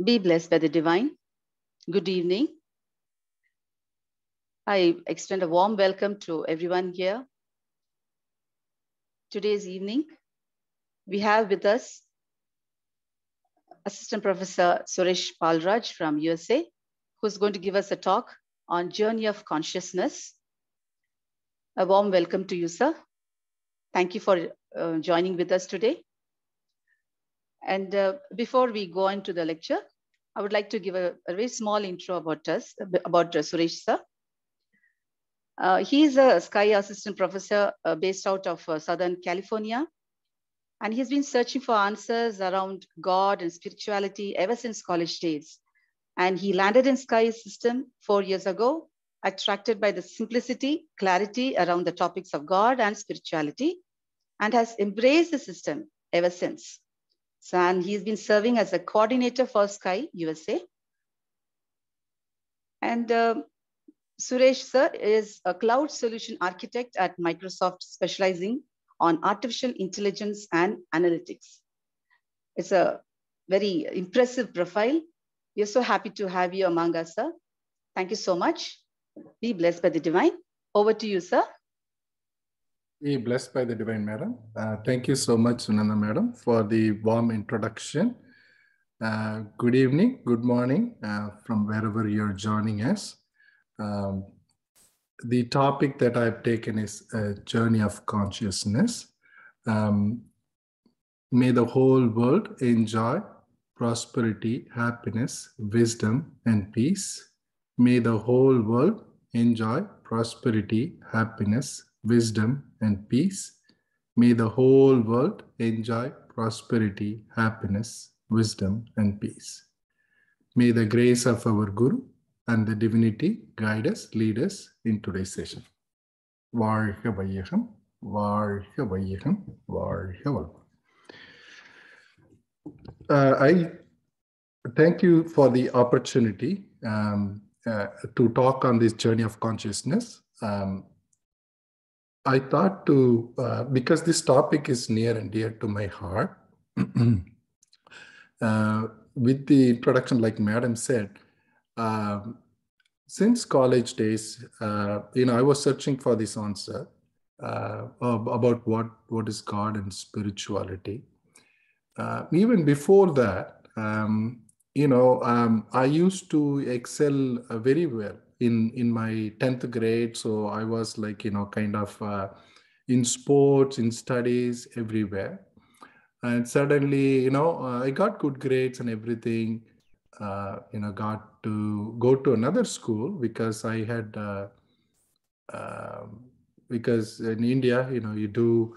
Be blessed by the divine. Good evening. I extend a warm welcome to everyone here. Today's evening, we have with us Assistant Professor Suresh Paulraj from USA, who's going to give us a talk on Journey of Consciousness. A warm welcome to you, sir. Thank you for joining with us today. And before we go into the lecture, I would like to give a very small intro about us, about Suresh, sir. He is a SKY assistant professor based out of Southern California. And he's been searching for answers around God and spirituality ever since college days. And he landed in SKY system 4 years ago, attracted by the simplicity, clarity around the topics of God and spirituality, and has embraced the system ever since. So, and he's been serving as a coordinator for SKY USA. And Suresh, sir, is a cloud solution architect at Microsoft, specializing on artificial intelligence and analytics. It's a very impressive profile. We're so happy to have you among us, sir. Thank you so much. Be blessed by the divine. Over to you, sir. Be blessed by the divine, madam. Thank you so much, Sunanda, madam, for the warm introduction. Good evening, good morning, from wherever you're joining us. The topic that I've taken is a journey of consciousness. May the whole world enjoy prosperity, happiness, wisdom, and peace. May the whole world enjoy prosperity, happiness, wisdom, and peace. May the whole world enjoy prosperity, happiness, wisdom, and peace. May the grace of our Guru and the divinity guide us, lead us in today's session. வாழ்க வையகம், வாழ்க வையகம், வாழ்க வளம். I thank you for the opportunity to talk on this journey of consciousness. I thought to, because this topic is near and dear to my heart, with the introduction, like Madam said, since college days, I was searching for this answer about what is God and spirituality. Even before that, I used to excel very well in my 10th grade. So I was like, kind of in sports, in studies, everywhere. And suddenly, I got good grades and everything. Got to go to another school because I had, because in India, you do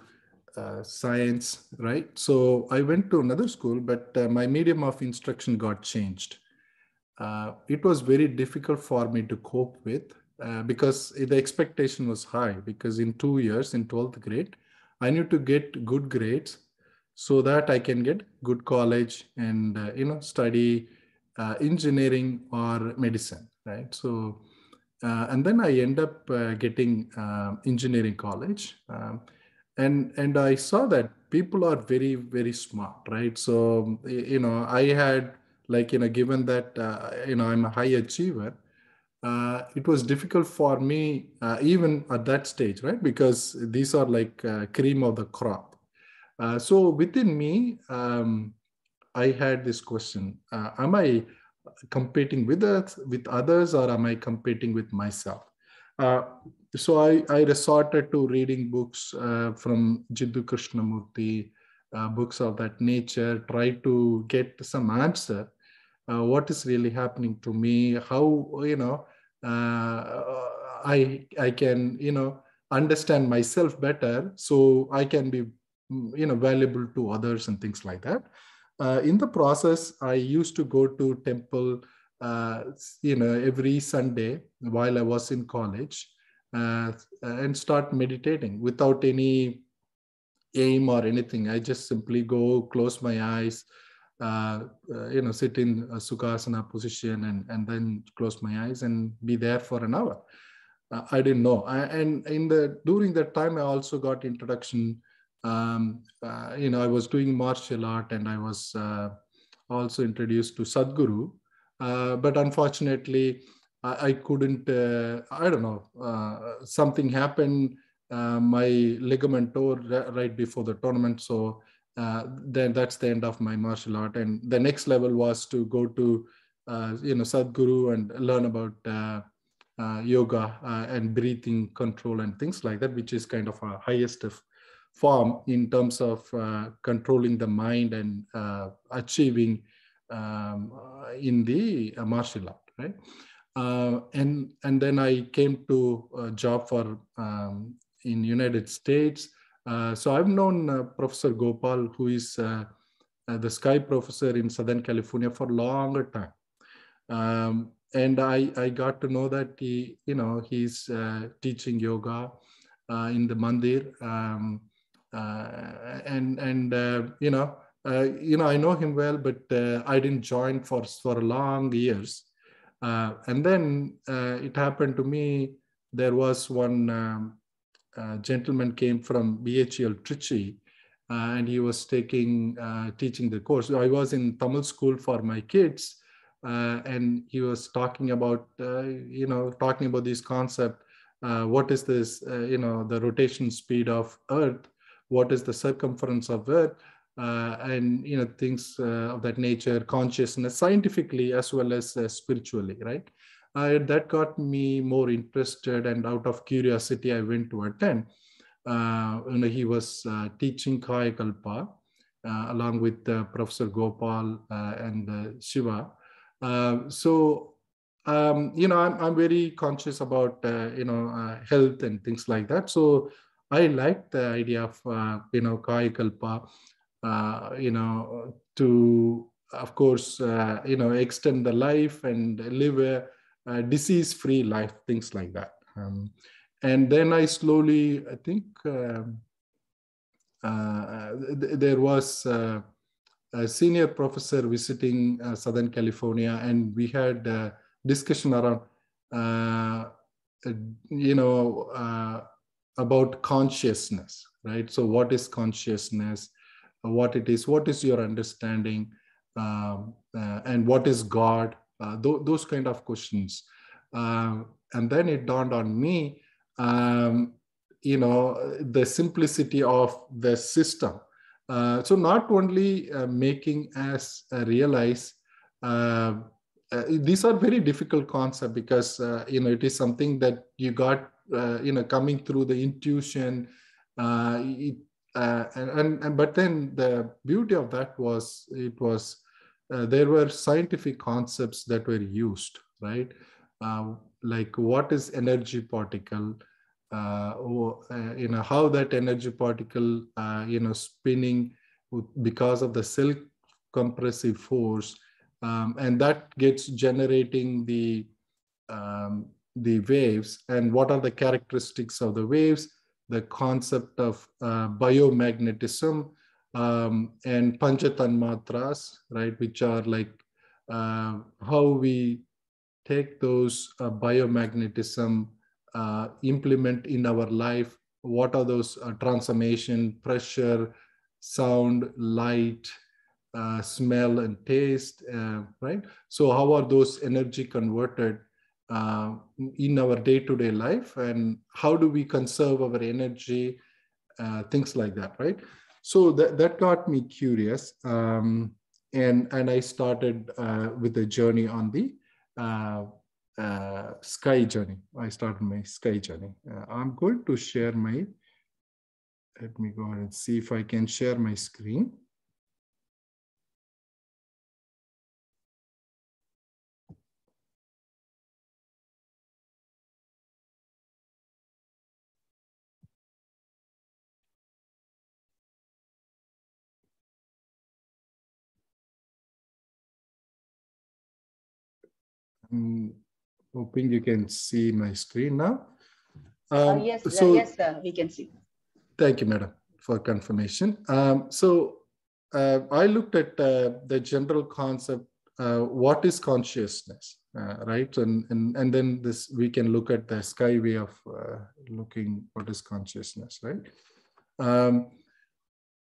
science, right? So I went to another school, but my medium of instruction got changed. It was very difficult for me to cope with because the expectation was high, because in 2 years, in 12th grade, I need to get good grades so that I can get good college and, study engineering or medicine, right? So, and then I end up getting engineering college. And I saw that people are very, very smart, right? So, I had given that, I'm a high achiever, it was difficult for me even at that stage, right? Because these are like cream of the crop. So within me, I had this question, am I competing with others, or am I competing with myself? So I resorted to reading books from Jiddu Krishnamurti, books of that nature, try to get some answer. What is really happening to me? How, I can, understand myself better, so I can be, valuable to others and things like that. In the process, I used to go to temple, every Sunday while I was in college, and start meditating without any aim or anything. I just simply go, close my eyes, sit in a Sukhasana position and then close my eyes and be there for an hour. I didn't know. And during that time, I also got introduction. I was doing martial art, and I was also introduced to Sadhguru. But unfortunately, I couldn't, I don't know, something happened. My ligament tore right before the tournament. So then that's the end of my martial art. And the next level was to go to, Sadhguru and learn about yoga and breathing control and things like that, which is kind of a highest of form in terms of controlling the mind and achieving in the martial art, right? And then I came to a job for in United States. So I've known Professor Gopal, who is the Sky professor in Southern California, for a longer time. And I got to know that he's teaching yoga in the mandir, I know him well, but I didn't join for long years. And then it happened to me. There was one gentleman came from BHL Trichy, and he was teaching the course. I was in Tamil school for my kids. And he was talking about, this concept. What is this, the rotation speed of Earth? What is the circumference of Earth? And, things of that nature, consciousness, scientifically as well as spiritually, right? That got me more interested, and out of curiosity, I went to attend. He was teaching Kayakalpa along with Professor Gopal and Shiva. I'm very conscious about health and things like that. So I like the idea of Kayakalpa, to, of course, extend the life and live a disease-free life, things like that. And then I slowly, I think there was a senior professor visiting Southern California, and we had a discussion around, about consciousness, right? So what is consciousness? What it is? What is your understanding? And what is God? Those kind of questions. And then it dawned on me, the simplicity of the system. So not only making us realize, these are very difficult concepts, because it is something that you got coming through the intuition, but then the beauty of that was, there were scientific concepts that were used, right? Like what is energy particle, how that energy particle, spinning because of the self-compressive force, and that gets generating the waves, and what are the characteristics of the waves, the concept of biomagnetism, and panchatanmatras, right, which are like how we take those biomagnetism, implement in our life. What are those transformation, pressure, sound, light, smell, and taste, right? So how are those energy converted in our day-to-day life, and how do we conserve our energy, things like that, right? So that got me curious, and I started with the journey on the sky journey. I started my sky journey. I'm going to share my, let me go ahead and see if I can share my screen. I'm hoping you can see my screen now. Yes, sir, we can see. Thank you, madam, for confirmation. I looked at the general concept, what is consciousness, right? And then this, we can look at the sky way of looking what is consciousness, right?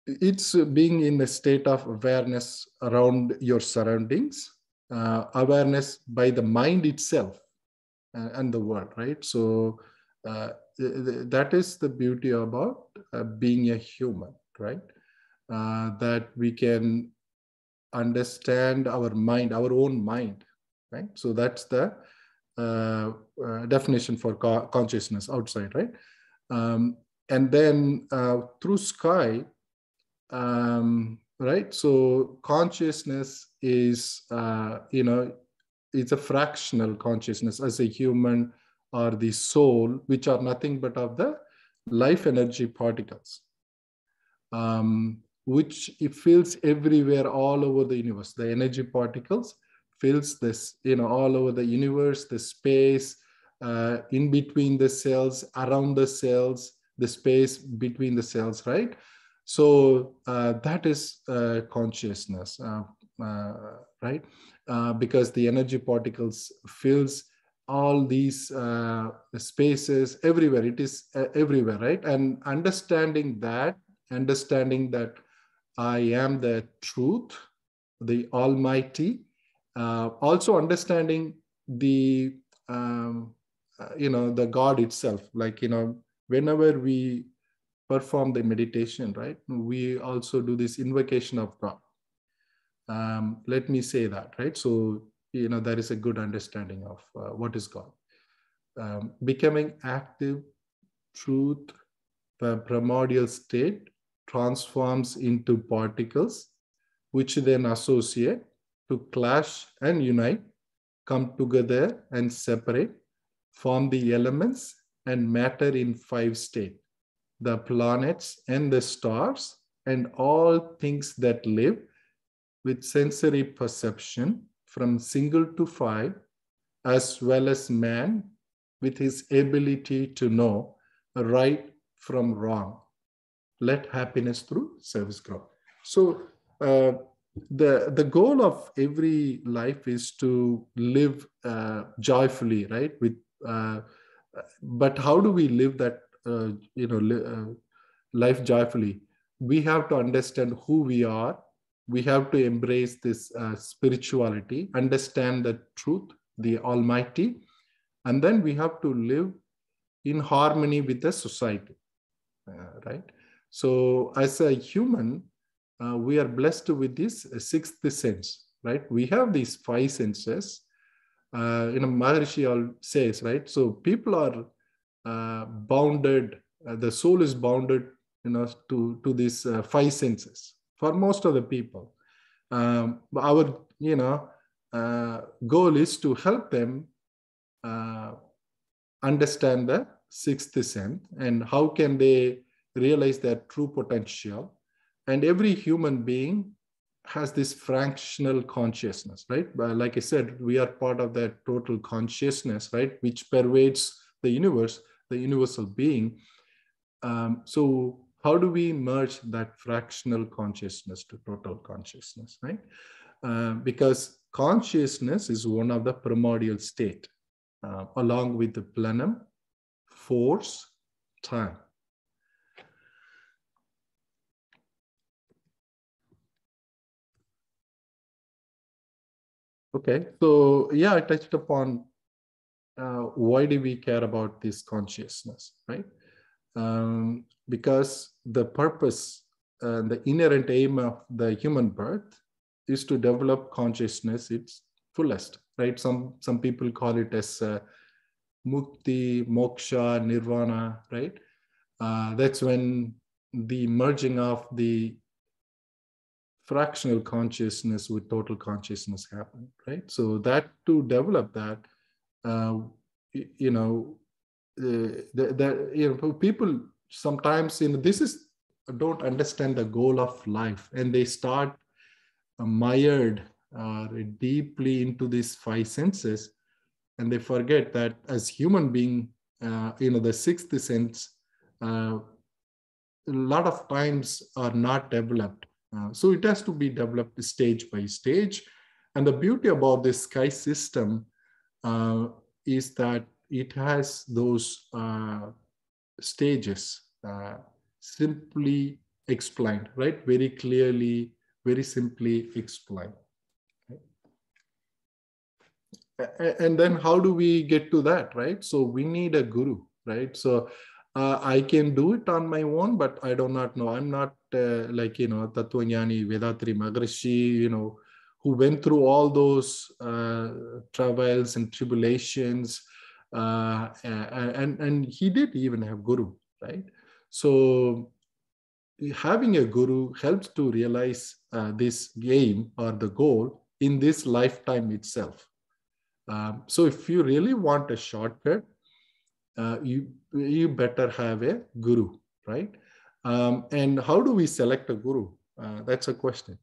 it's being in a state of awareness around your surroundings, awareness by the mind itself and the world, right? So that is the beauty about being a human, right? That we can understand our mind, our own mind, right? So that's the definition for consciousness outside, right? And then through sky, right? So consciousness is, it's a fractional consciousness as a human or the soul, which are nothing but of the life energy particles, which it fills everywhere, all over the universe. The energy particles fills this, all over the universe, the space, in between the cells, around the cells, the space between the cells, right? So that is consciousness, right? Because the energy particles fills all these spaces everywhere. It is everywhere, right? And understanding that I am the truth, the Almighty, also understanding the, the God itself. Like, whenever we perform the meditation, right, we also do this invocation of God. Let me say that, right? So, there is a good understanding of what is God. Becoming active truth, the primordial state transforms into particles, which then associate to clash and unite, come together and separate, form the elements and matter in 5 states, the planets and the stars and all things that live with sensory perception from single to 5, as well as man with his ability to know right from wrong. Let happiness through service grow. So the goal of every life is to live joyfully, right? But how do we live that life joyfully? We have to understand who we are. We have to embrace this spirituality, understand the truth, the Almighty, and then we have to live in harmony with the society, right? So as a human, we are blessed with this 6th sense, right? We have these 5 senses. Maharishi says, right? So people are bounded, the soul is bounded, to these 5 senses for most of the people. Our, goal is to help them understand the 6th sense and how can they realize their true potential. And every human being has this fractional consciousness, right? But like I said, we are part of that total consciousness, right? Which pervades the universe, the universal being. So how do we merge that fractional consciousness to total consciousness, right? Because consciousness is one of the primordial state, along with the plenum, force, time. Okay, so yeah, I touched upon why do we care about this consciousness, right? Because the purpose, the inherent aim of the human birth is to develop consciousness its fullest, right? Some people call it as mukti, moksha, nirvana, right? That's when the merging of the fractional consciousness with total consciousness happen, right? So that to develop that, people sometimes don't understand the goal of life, and they start mired deeply into these 5 senses, and they forget that as human being, the 6th sense, a lot of times are not developed. So it has to be developed stage by stage. And the beauty about this sky system is that it has those stages simply explained, right? Very clearly, very simply explained. And then how do we get to that, right? So we need a guru, right? So I can do it on my own, but I do not know. I'm not like, you know, Tattvanyani, Vethathiri, Maharishi, you know, who went through all those travails and tribulations. And he did even have guru, right? So having a guru helps to realize this game or the goal in this lifetime itself. So if you really want a shortcut, you better have a guru, right? And how do we select a guru? That's a question.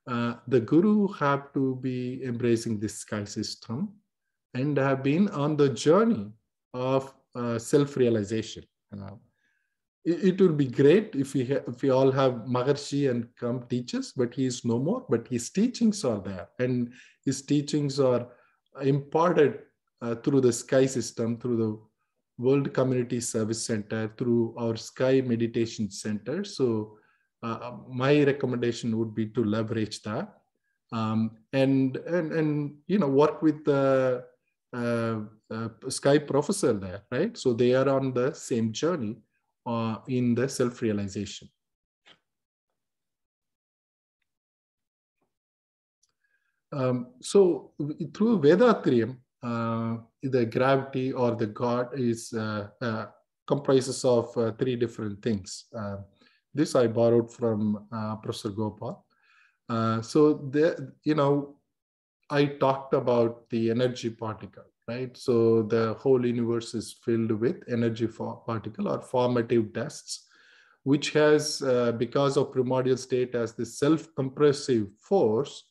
The guru have to be embracing this sky system and have been on the journey of self-realization. It would be great if we all have Maharishi and come teach us, but he is no more. But his teachings are there, and his teachings are imparted through the sky system, through the World Community Service Center, through our Sky Meditation Center. So my recommendation would be to leverage that, and you know, work with the Sky professor there, right? So they are on the same journey in the self-realization. So through Vethathiri, the gravity or the God is comprises of three different things. This I borrowed from Professor Gopal. So you know, I talked about the energy particle, right? So the whole universe is filled with energy particle or formative dusts, which has, because of primordial state as the self-compressive force,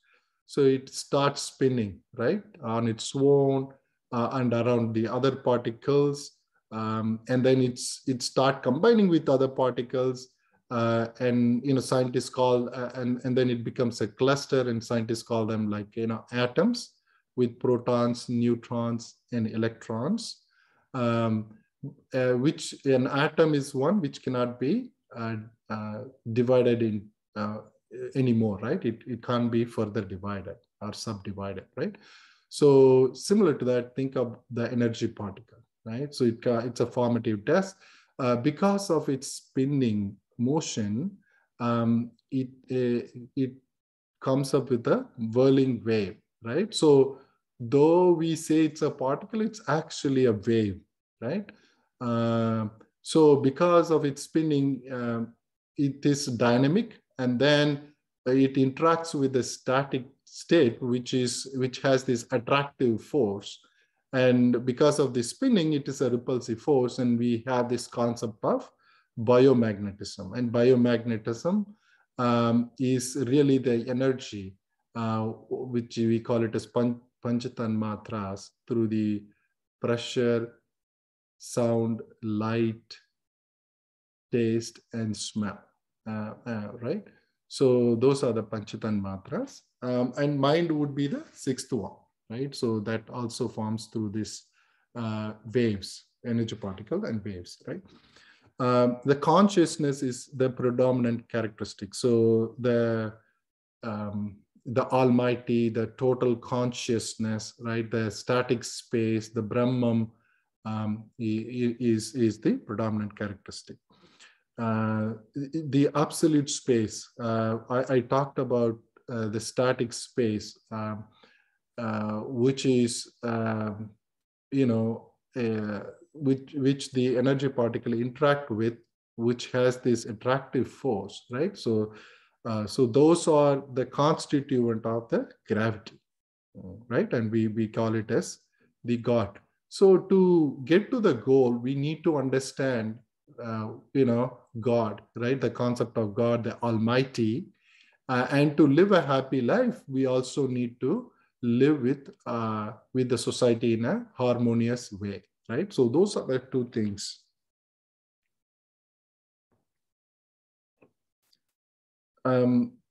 so it starts spinning, right, on its own and around the other particles. And then it start combining with other particles. And, you know, scientists call, and then it becomes a cluster, and scientists call them like, you know, atoms with protons, neutrons, and electrons, which an atom is one which cannot be divided in anymore, right? It can't be further divided or subdivided, right? So similar to that, think of the energy particle, right? So it's a formative dust. Because of its spinning motion, it comes up with a whirling wave, right? So though we say it's a particle, it's actually a wave, right? So because of its spinning, it is dynamic, and then it interacts with the static state, which has this attractive force. And because of the spinning, it is a repulsive force, and we have this concept of biomagnetism. And biomagnetism is really the energy, which we call it as panchatanmatras, through the pressure, sound, light, taste, and smell, right? So those are the panchatanmatras. And mind would be the sixth one, right? So that also forms through this waves, energy particle and waves, right? The consciousness is the predominant characteristic. So the Almighty, the total consciousness, right? The static space, the Brahman is the predominant characteristic. The absolute space, I talked about the static space, which is, you know, which the energy particle interact with, which has this attractive force, right? So those are the constituent of the gravity, right? And we call it as the God. So to get to the goal, we need to understand, you know, God, right? The concept of God, the Almighty. And to live a happy life, we also need to live with the society in a harmonious way, right? So those are the two things.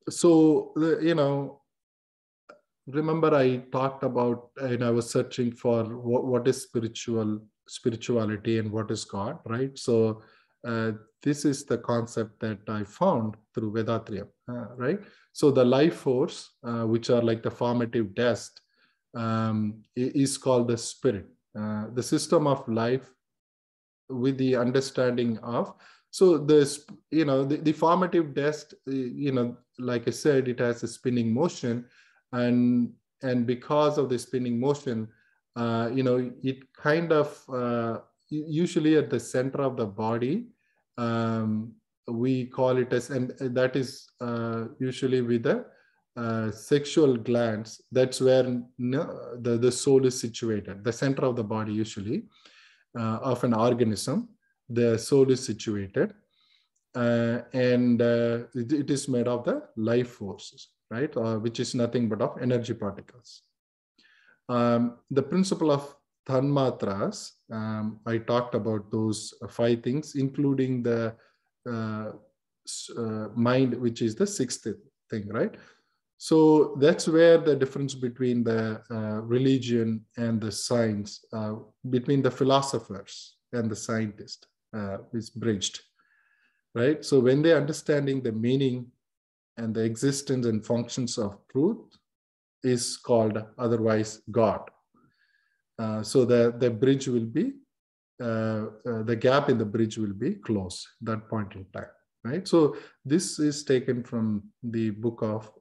So, you know, remember I talked about, and I was searching for what is spirituality and what is God, right? So this is the concept that I found through Vethathiri, right? So the life force, which are like the formative dust, is called the spirit. The system of life with the understanding of, so this, the formative dust, like I said, it has a spinning motion, and because of the spinning motion, it kind of usually at the center of the body, we call it as, and that is usually with the sexual glands. That's where the soul is situated, the center of the body usually of an organism. The soul is situated, and it is made of the life forces, right? Which is nothing but of energy particles. The principle of tanmatras, I talked about those 5 things, including the mind, which is the 6th thing, right? So that's where the difference between the religion and the science, between the philosophers and the scientist, is bridged, right? So when they're understanding the meaning and the existence and functions of truth is called otherwise God. So the bridge will be, the gap in the bridge will be closed at that point in time, right? So this is taken from the book of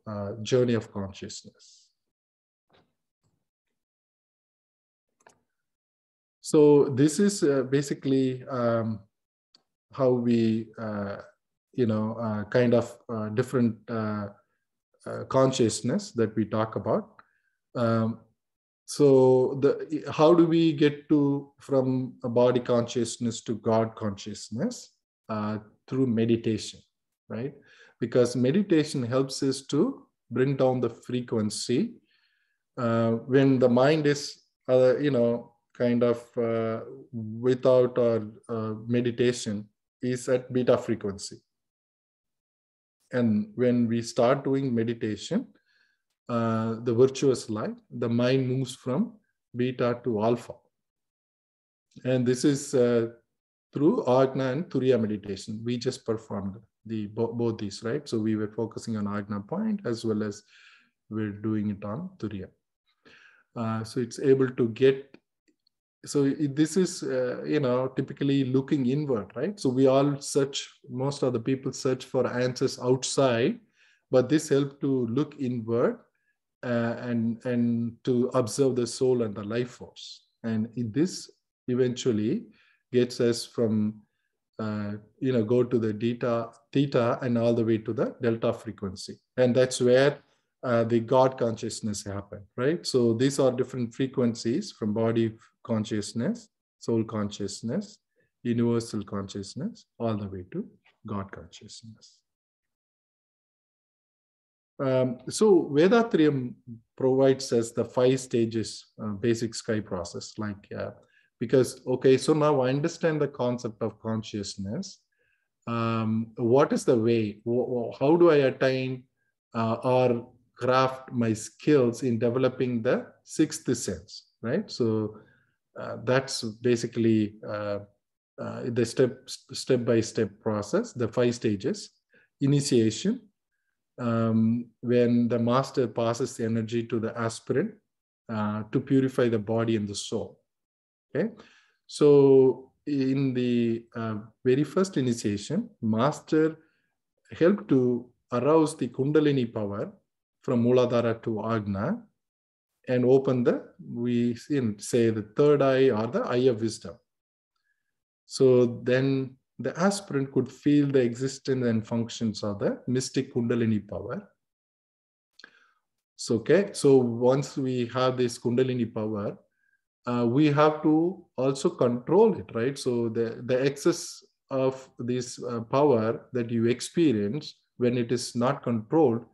Journey of Consciousness. So this is basically how we, kind of different consciousness that we talk about. So how do we get from a body consciousness to God consciousness? Through meditation, right? Because meditation helps us to bring down the frequency. When the mind is, kind of without meditation, is at beta frequency. And when we start doing meditation, the virtuous life, the mind moves from beta to alpha. And this is through Ajna and Thuriya meditation. We just performed both these, right? So we were focusing on Ajna point as well as we're doing it on Thuriya. So it's able to get, so this is, typically looking inward, right? So we all search, most of the people search for answers outside, but this helps to look inward and to observe the soul and the life force. And this eventually gets us from, go to the theta and all the way to the delta frequency. And that's where the God consciousness happen, right? So these are different frequencies from body consciousness, soul consciousness, universal consciousness, all the way to God consciousness. So Vethathiri provides us the 5 stages, basic sky process, because, okay, so now I understand the concept of consciousness. What is the way? How do I attain or craft my skills in developing the 6th sense, right? So that's basically the step-by-step process, the 5 stages. Initiation, when the master passes the energy to the aspirant to purify the body and the soul. Okay, so in the very first initiation, master helped to arouse the kundalini power from Muladhara to Ajna and open we say the 3rd eye or the eye of wisdom. So then the aspirant could feel the existence and functions of the mystic kundalini power. So, okay, so once we have this kundalini power, we have to also control it, right? So the excess of this power that you experience when it is not controlled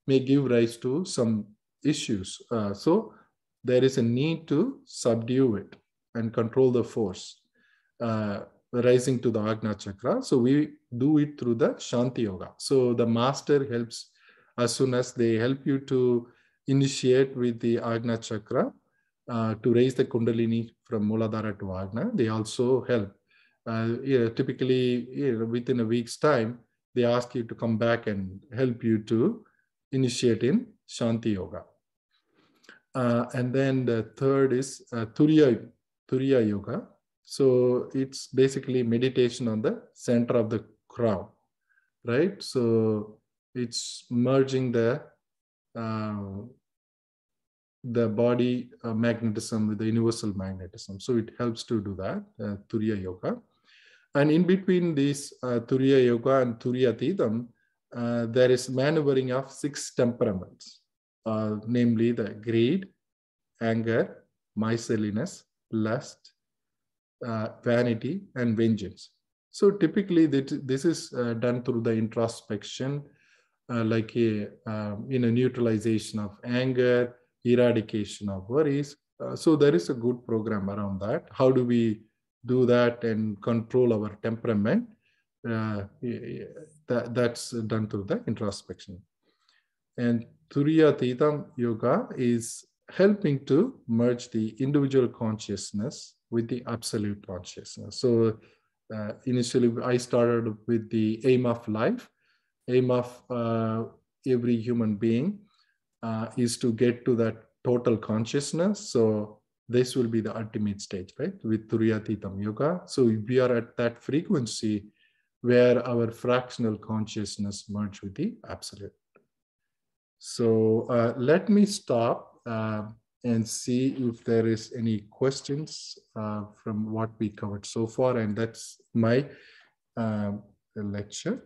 may give rise to some issues. So there is a need to subdue it and control the force rising to the Ajna chakra. So we do it through the Shanti Yoga. So the master helps, as soon as they help you to initiate with the Ajna chakra, to raise the kundalini from Muladhara to Ajna, they also help Typically, within a week's time, they ask you to come back and help you to initiate in Shanti Yoga. And then the third is Turiya Yoga. So it's basically meditation on the center of the crown, right? So it's merging the body magnetism with the universal magnetism. So it helps to do that, Turiya Yoga. And in between this Turiya Yoga and Turiya Thitam, there is maneuvering of 6 temperaments, namely the greed, anger, miserliness, lust, vanity, and vengeance. So typically this is done through the introspection, like a neutralization of anger, eradication of worries. So there is a good program around that. How do we do that and control our temperament? That's done through the introspection. And Turiya Thitam Yoga is helping to merge the individual consciousness with the absolute consciousness. So initially, I started with the aim of life. Aim of every human being is to get to that total consciousness. So this will be the ultimate stage, right? With Turiya Thitam Yoga. So we are at that frequency where our fractional consciousness merge with the absolute. So let me stop and see if there is any questions from what we covered so far. And that's my lecture.